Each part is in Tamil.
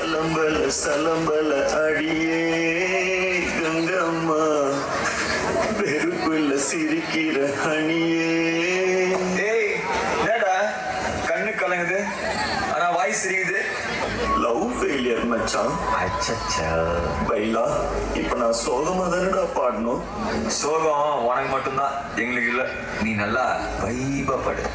சலம்பல சலம்பல அடியே கங்கம்மா வெறுப்புல சிரிக்கிற அணியே. ஏய் என்னடா கண்ணு கலங்குது ஆனா வாய் சிரிக்குது. லவ் ஃபெயிலியர் மச்சான். அச்சச்சா பைலா இப்ப நான் சோகமா தானடா பாடணும். சோகம் உனக்கு மட்டும்தான், எங்களுக்கு இல்ல. நீ நல்லா வைபா படு.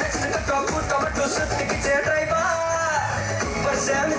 Next to the top, put on my two, so take it, drive. But Sam,